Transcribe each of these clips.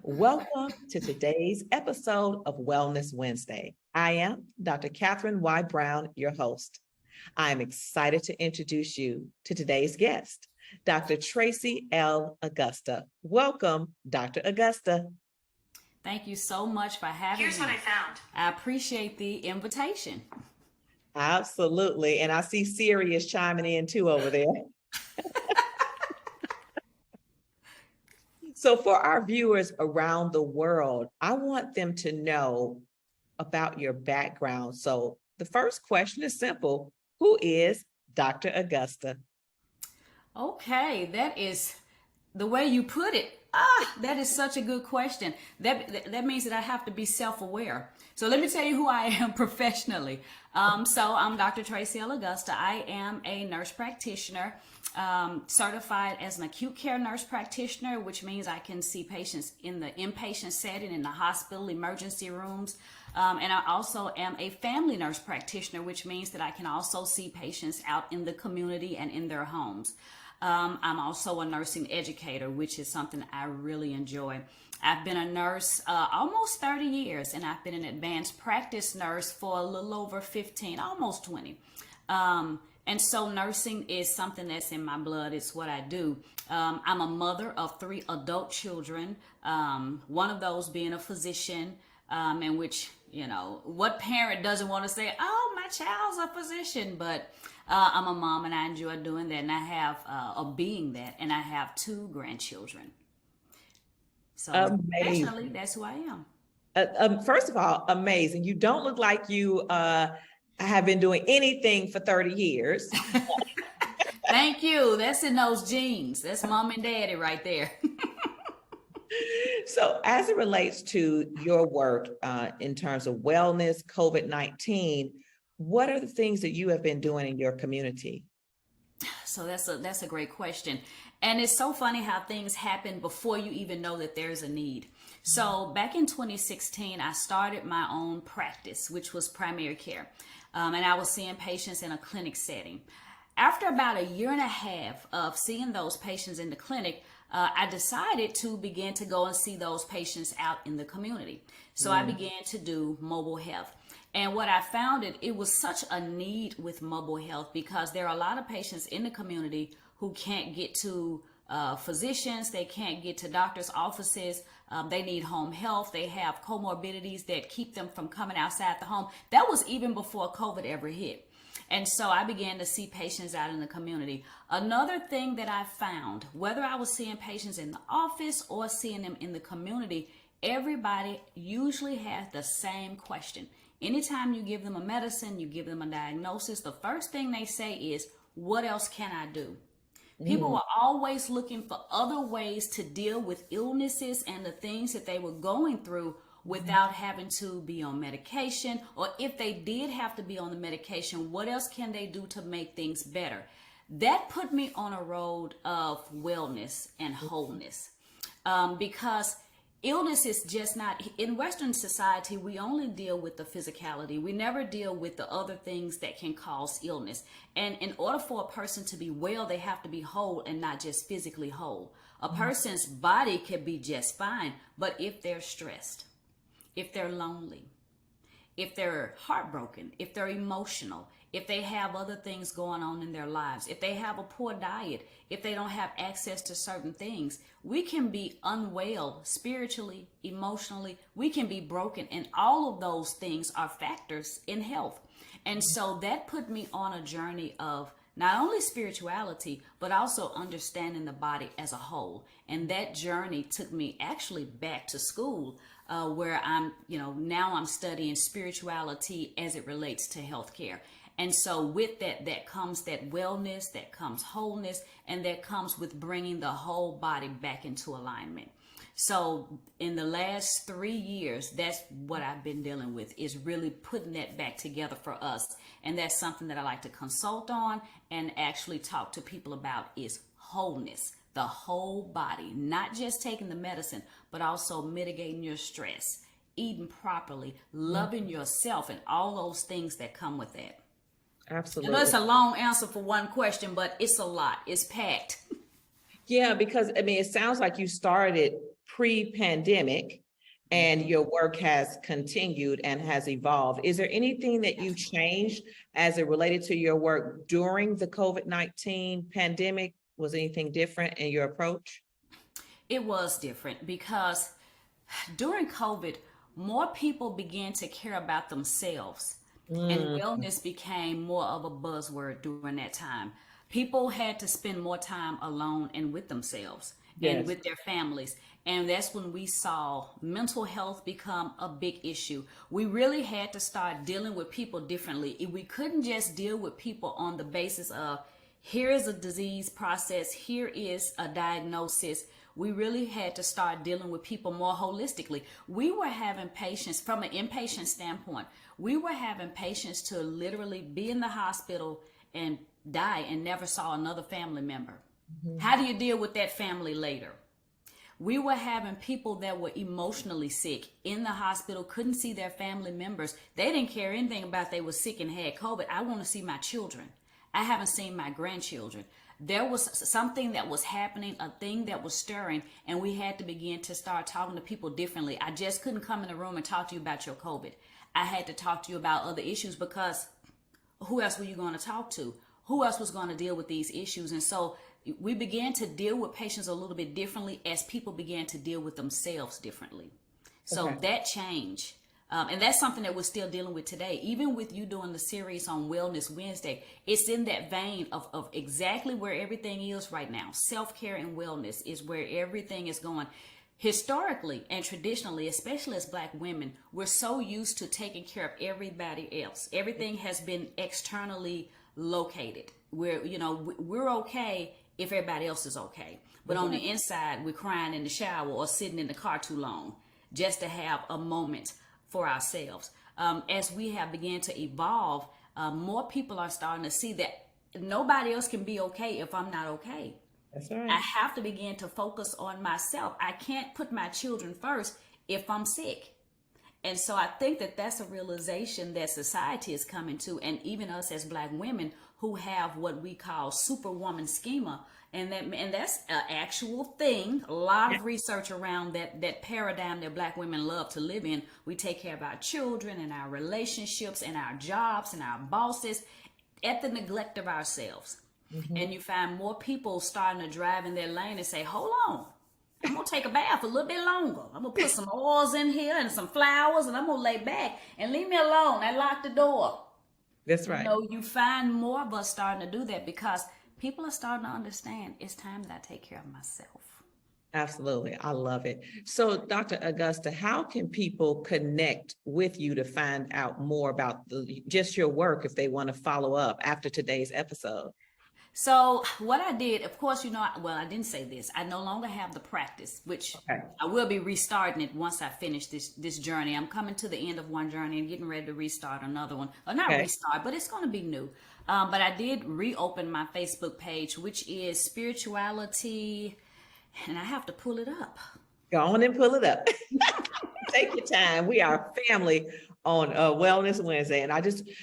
Welcome to today's episode of Wellness Wednesday. I am Dr. Katherine Y. Brown, your host. I am excited to introduce you to today's guest, Dr. Tracy L. Augusta. Welcome, Dr. Augusta. Thank you so much for having Here's me. what I found. I appreciate the invitation. Absolutely. And I see Siri is chiming in too over there. So, for our viewers around the world, I want them to know about your background. So, the first question is simple. Who is Dr. Augusta? Okay, that is the way you put it. That is such a good question. That means that I have to be self-aware. So let me tell you who I am professionally. So I'm Dr. Tracy L. Augusta. I am a nurse practitioner, certified as an acute care nurse practitioner, which means I can see patients in the inpatient setting, in the hospital, emergency rooms. And I also am a family nurse practitioner, which means that I can also see patients out in the community and in their homes. I'm also a nursing educator, which is something I really enjoy. I've been a nurse almost 30 years, and I've been an advanced practice nurse for a little over 15, almost 20. And so nursing is something that's in my blood. It's what I do. I'm a mother of 3 adult children, one of those being a physician, in which, what parent doesn't want to say, oh, my child's a physician, but I'm a mom and I enjoy doing that, and I have being that, and I have 2 grandchildren. So professionally, that's who I am. First of all, amazing. You don't look like you have been doing anything for 30 years. Thank you. That's in those genes. That's mom and daddy right there. So as it relates to your work in terms of wellness, COVID-19, what are the things that you have been doing in your community? So that's a great question. And it's so funny how things happen before you even know that there's a need. So back in 2016, I started my own practice, which was primary care. And I was seeing patients in a clinic setting. After about a year and a half of seeing those patients in the clinic, I decided to begin to go and see those patients out in the community. So I began to do mobile health. And what I found, it was such a need with mobile health because there are a lot of patients in the community who can't get to physicians, they can't get to doctors' offices, they need home health, they have comorbidities that keep them from coming outside the home. That was even before COVID ever hit. And so I began to see patients out in the community. Another thing that I found, whether I was seeing patients in the office or seeing them in the community, everybody usually has the same question. Anytime you give them a medicine, you give them a diagnosis, the first thing they say is, what else can I do? People were always looking for other ways to deal with illnesses and the things that they were going through without having to be on medication, or if they did have to be on the medication, what else can they do to make things better? That put me on a road of wellness and wholeness, because illness is just not, in Western society, we only deal with the physicality. We never deal with the other things that can cause illness. And in order for a person to be well, they have to be whole and not just physically whole. A person's body could be just fine, but if they're stressed, if they're lonely, if they're heartbroken, if they're emotional, if they have other things going on in their lives, if they have a poor diet, if they don't have access to certain things, we can be unwell spiritually, emotionally, we can be broken, and all of those things are factors in health. And so that put me on a journey of not only spirituality, but also understanding the body as a whole. And that journey took me actually back to school, where now I'm studying spirituality as it relates to healthcare. And so with that comes that wellness, that comes wholeness, and that comes with bringing the whole body back into alignment. So in the last 3 years, that's what I've been dealing with, is really putting that back together for us. And that's something that I like to consult on and actually talk to people about, is wholeness, the whole body, not just taking the medicine, but also mitigating your stress, eating properly, loving yourself, and all those things that come with that. Absolutely. I know it's a long answer for one question, but it's a lot. It's packed. Yeah, because it sounds like you started pre-pandemic and your work has continued and has evolved. Is there anything that you changed as it related to your work during the COVID-19 pandemic? Was anything different in your approach? It was different because during COVID, more people began to care about themselves, and Mm, wellness became more of a buzzword during that time. People had to spend more time alone and with themselves and yes. with their families. And that's when we saw mental health become a big issue. We really had to start dealing with people differently. We couldn't just deal with people on the basis of here is a disease process, here is a diagnosis. We really had to start dealing with people more holistically. We were having patients from an inpatient standpoint. We were having patients to literally be in the hospital and die and never saw another family member. Mhm. How do you deal with that family later? We were having people that were emotionally sick in the hospital, couldn't see their family members. They didn't care anything about they were sick and had COVID. I want to see my children. I haven't seen my grandchildren. There was something that was happening, a thing that was stirring, and we had to begin to start talking to people differently. I just couldn't come in the room and talk to you about your COVID. I had to talk to you about other issues because who else were you going to talk to? Who else was going to deal with these issues? And so we began to deal with patients a little bit differently as people began to deal with themselves differently. So Okay. that change, and that's something that we're still dealing with today. Even with you doing the series on Wellness Wednesday, it's in that vein of exactly where everything is right now. Self-care and wellness is where everything is going. Historically and traditionally, especially as Black women, we're so used to taking care of everybody else. Everything has been externally located. We're okay if everybody else is okay. But That's on right. the inside, we're crying in the shower or sitting in the car too long just to have a moment for ourselves. As we have begun to evolve, more people are starting to see that nobody else can be okay if I'm not okay. That's I right. have to begin to focus on myself. I can't put my children first if I'm sick. And so I think that that's a realization that society is coming to, and even us as Black women who have what we call superwoman schema, and that's an actual thing. A lot Yeah. of research around that paradigm that Black women love to live in. We take care of our children and our relationships and our jobs and our bosses at the neglect of ourselves. Mhm. And you find more people starting to drive in their lane and say, hold on, I'm gonna take a bath a little bit longer. I'm gonna put some oils in here and some flowers, and I'm gonna lay back and leave me alone. I lock the door. That's right. You find more of us starting to do that because people are starting to understand it's time that I take care of myself. Absolutely. I love it. So, Dr. Augusta, how can people connect with you to find out more about just your work if they want to follow up after today's episode? So what I did, of course, I didn't say this. I no longer have the practice, which Okay. I will be restarting it once I finish this journey. I'm coming to the end of one journey and getting ready to restart another one. Or not Okay. restart, but it's going to be new. But I did reopen my Facebook page, which is spirituality, and I have to pull it up. Go on and pull it up. Take your time. We are family on Wellness Wednesday. And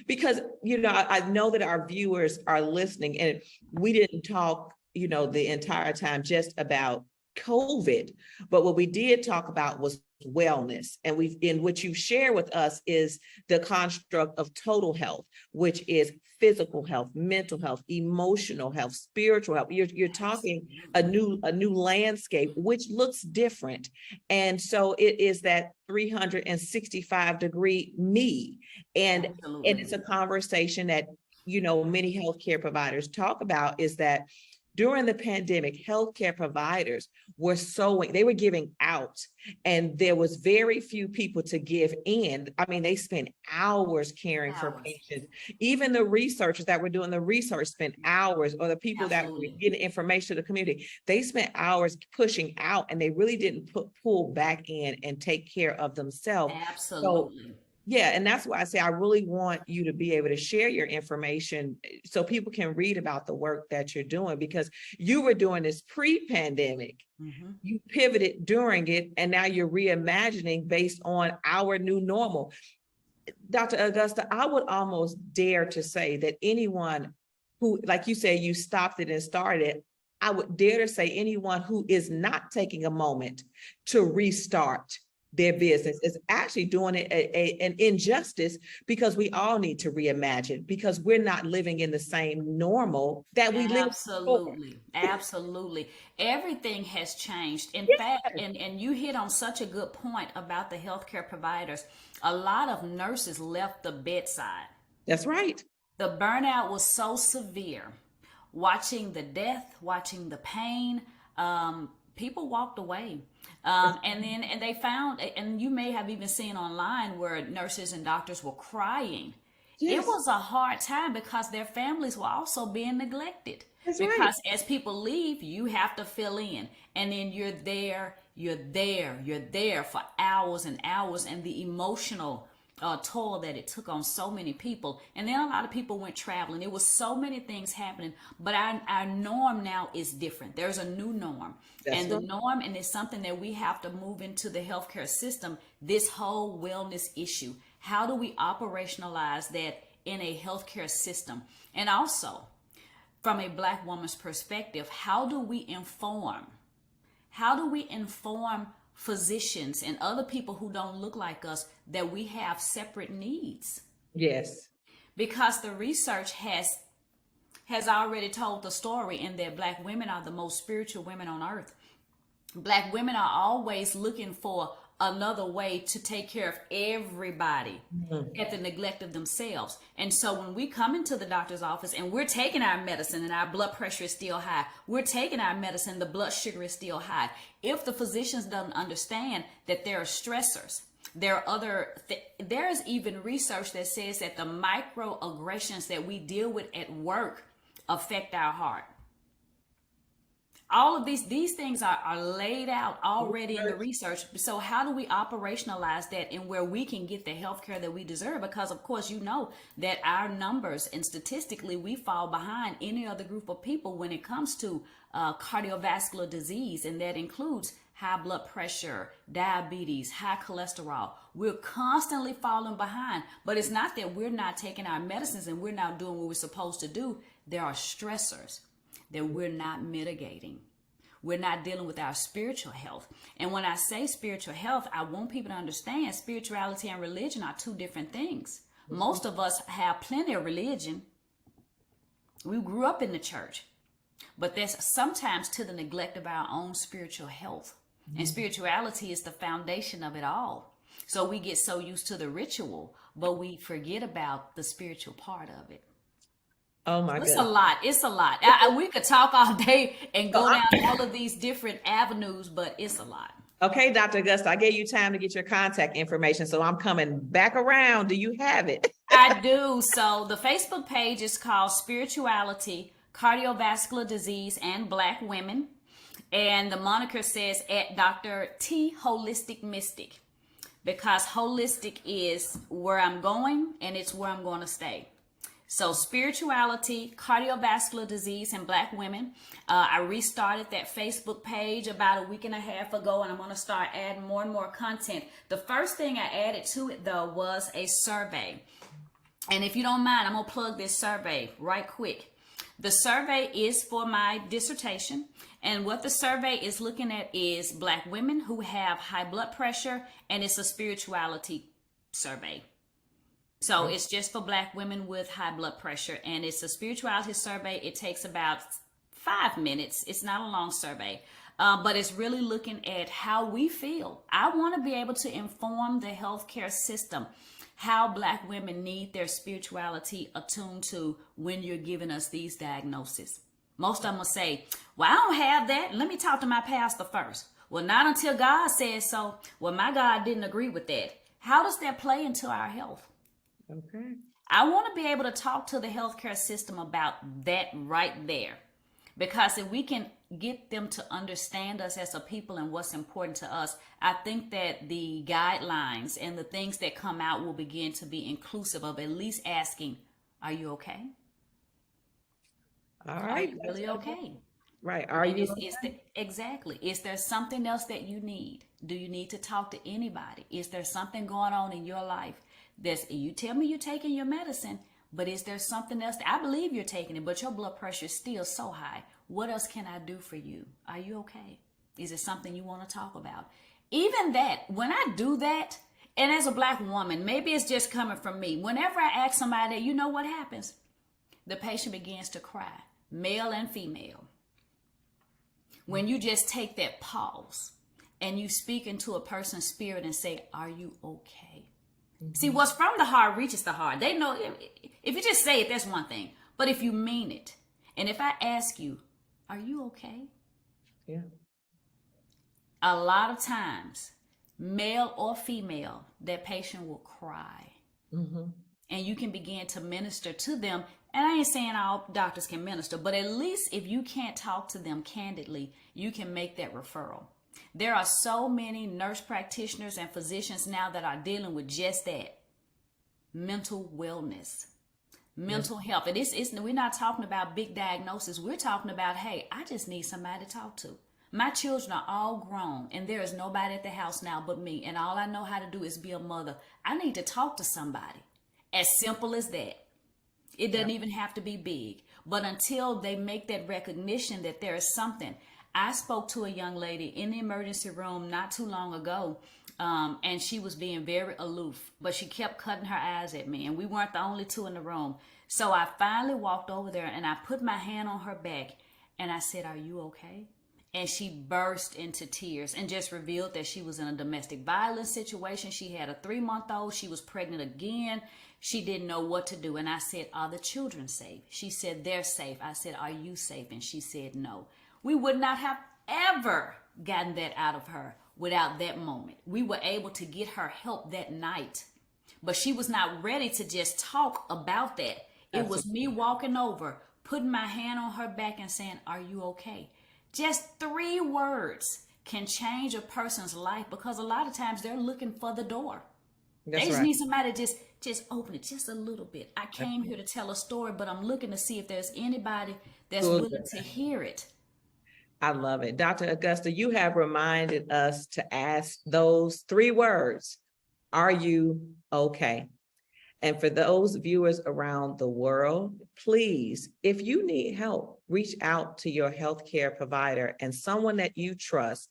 because, I know that our viewers are listening and we didn't talk, the entire time just about COVID, but what we did talk about was wellness. And in what you share with us is the construct of total health, which is physical health, mental health, emotional health, spiritual health. You're talking a new landscape, which looks different. And so it is that 365-degree me. And Absolutely. it's a conversation that, many healthcare providers talk about is that during the pandemic, healthcare providers they were giving out, and there was very few people to give in. I mean, they spent hours caring for Hours. patients. Even the researchers that were doing the research spent hours, or the people that were Absolutely. getting information to the community, they spent hours pushing out, and they really didn't pull back in and take care of themselves. So Absolutely. yeah, and that's why I say I really want you to be able to share your information so people can read about the work that you're doing, because you were doing this pre-pandemic. Mm-hmm. You pivoted during it, and now you're reimagining based on our new normal. Dr. Augusta, I would almost dare to say that anyone who, like you said, you stopped it and started it, I would dare to say anyone who is not taking a moment to restart their business is actually doing it an injustice, because we all need to reimagine, because we're not living in the same normal that we lived before. Absolutely. Absolutely. Everything has changed. In fact, Yes, and you hit on such a good point about the healthcare providers. A lot of nurses left the bedside. that's right. The burnout was so severe. Watching the death, watching the pain, people walked away. And they found, and you may have even seen online where nurses and doctors were crying. It Yes, was a hard time because their families were also being neglected. that's right. Because as people leave, you have to fill in. And then you're there for hours and hours, and the emotional toll that it took on so many people. And then a lot of people went traveling. It was so many things happening. But our norm now is different. There's a new norm. That's And the right. norm, and it's something that we have to move into the healthcare system, this whole wellness issue. How do we operationalize that in a healthcare system? And also, from a Black woman's perspective, how do we inform? How do we inform physicians and other people who don't look like us that we have separate needs? Yes. Because the research has already told the story in that Black women are the most spiritual women on earth. Black women are always looking for another way to take care of everybody at the neglect of themselves. And so when we come into the doctor's office and we're taking our medicine and our blood pressure is still high, we're taking our medicine, the blood sugar is still high. If the physicians don't understand that there are stressors, there are there's even research that says that the microaggressions that we deal with at work affect our heart. All of these things are laid out already in the research. So how do we operationalize that in where we can get the health care that we deserve? Because of course, you know that our numbers, and statistically we fall behind any other group of people when it comes to cardiovascular disease. And that includes high blood pressure, diabetes, high cholesterol. We're constantly falling behind. But it's not that we're not taking our medicines and we're not doing what we're supposed to do. There are stressors that we're not mitigating. We're not dealing with our spiritual health. And when I say spiritual health, I want people to understand spirituality and religion are two different things. Most of us have plenty of religion. We grew up in the church, but that's sometimes to the neglect of our own spiritual health. And spirituality is the foundation of it all. So we get so used to the ritual, but we forget about the spiritual part of it. Oh my It's a goodness. lot. It's a lot. We could talk all day and go down all of these different avenues, but it's a lot. Okay, Dr. Augusta, I gave you time to get your contact information, so I'm coming back around. Do you have it? I do. So the Facebook page is called Spirituality, Cardiovascular Disease, and Black Women. And the moniker says at Dr. T Holistic Mystic, because holistic is where I'm going and it's where I'm going to stay. So spirituality, cardiovascular disease, and Black women. I restarted that Facebook page about a week and a half ago, and I'm going to start adding more and more content. The first thing I added to it, though, was a survey. And if you don't mind, I'm going to plug this survey right quick. The survey is for my dissertation. And what the survey is looking at is Black women who have high blood pressure, and it's a spirituality survey. So it's just for Black women with high blood pressure, and it's a spirituality survey. It takes about 5 minutes. It's not a long survey, but it's really looking at how we feel. I want to be able to inform the healthcare system how Black women need their spirituality attuned to when you're giving us these diagnoses. Most of them will say, well, I don't have that. Let me talk to my pastor first. Well, not until God says so. Well, my God didn't agree with that. How does that play into our health? Okay. I want to be able to talk to the healthcare system about that right there. Because if we can get them to understand us as a people and what's important to us, I think that the guidelines and the things that come out will begin to be inclusive of at least asking, are you okay? All Are right. you really okay? Right. Are And you? exactly. Is there something else that you need? Do you need to talk to anybody? Is there something going on in your life you tell me you're taking your medicine, But is there something else? I believe you're taking it, but your blood pressure is still so high. What else can I do for you? Are you okay? Is it something you want to talk about? Even that, when I do that, and as a Black woman, maybe it's just coming from me. Whenever I ask somebody that, you know what happens? The patient begins to cry, male and female. When you just take that pause and you speak into a person's spirit and say, are you okay? Mm-hmm. See, what's from the heart reaches the heart. They know, if you just say it, that's one thing. But if you mean it, and if I ask you, are you okay? Yeah. A lot of times, male or female, that patient will cry. Mm-hmm. And you can begin to minister to them. And I ain't saying all doctors can minister, but at least if you can't talk to them candidly, you can make that referral. There are so many nurse practitioners and physicians now that are dealing with just that. Mental wellness, mental health. And we're not talking about big diagnosis. We're talking about, hey, I just need somebody to talk to. My children are all grown and there is nobody at the house now but me. And all I know how to do is be a mother. I need to talk to somebody. As simple as that. It doesn't even have to be big. But until they make that recognition that there is something. I spoke to a young lady in the emergency room not too long ago, and she was being very aloof, but she kept cutting her eyes at me, and we weren't the only two in the room. So I finally walked over there, and I put my hand on her back, and I said, are you okay? And she burst into tears and just revealed that she was in a domestic violence situation. She had a 3-month-old. She was pregnant again. She didn't know what to do. And I said, are the children safe? She said, they're safe. I said, are you safe? And she said, no. We would not have ever gotten that out of her without that moment. We were able to get her help that night. But she was not ready to just talk about that. It was me walking over, putting my hand on her back and saying, are you okay? Just 3 words can change a person's life because a lot of times they're looking for the door. They just need somebody to just open it just a little bit. I came here to tell a story, but I'm looking to see if there's anybody that's willing to hear it. I love it. Dr. Augusta, you have reminded us to ask those 3 words. Are you okay? And for those viewers around the world, please, if you need help, reach out to your healthcare provider and someone that you trust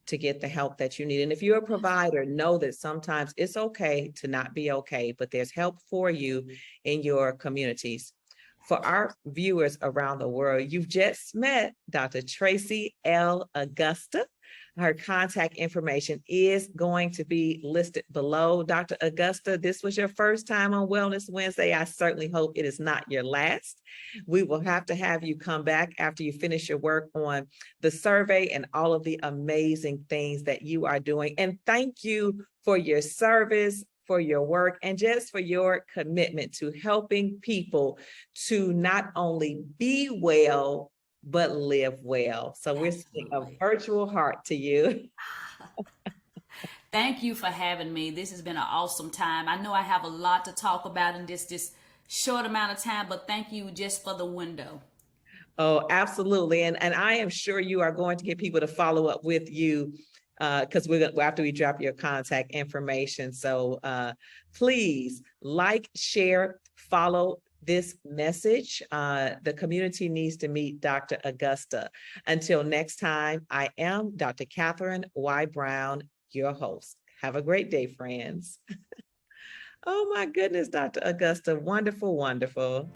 to get the help that you need. And if you're a provider, know that sometimes it's okay to not be okay, but there's help for you in your communities. For our viewers around the world, you've just met Dr. Tracy L. Augusta. Her contact information is going to be listed below. Dr. Augusta, this was your first time on Wellness Wednesday. I certainly hope it is not your last. We will have to have you come back after you finish your work on the survey and all of the amazing things that you are doing. And thank you for your service, for your work, and just for your commitment to helping people to not only be well, but live well. So we're sending a virtual heart to you. Thank you for having me. This has been an awesome time. I know I have a lot to talk about in this short amount of time, but thank you just for the window. Oh, absolutely. And I am sure you are going to get people to follow up with you because after we drop your contact information. So please like, share, follow this message. The community needs to meet Dr. Augusta. Until next time, I am Dr. Katherine Y. Brown, your host. Have a great day, friends. Oh my goodness, Dr. Augusta. Wonderful, wonderful.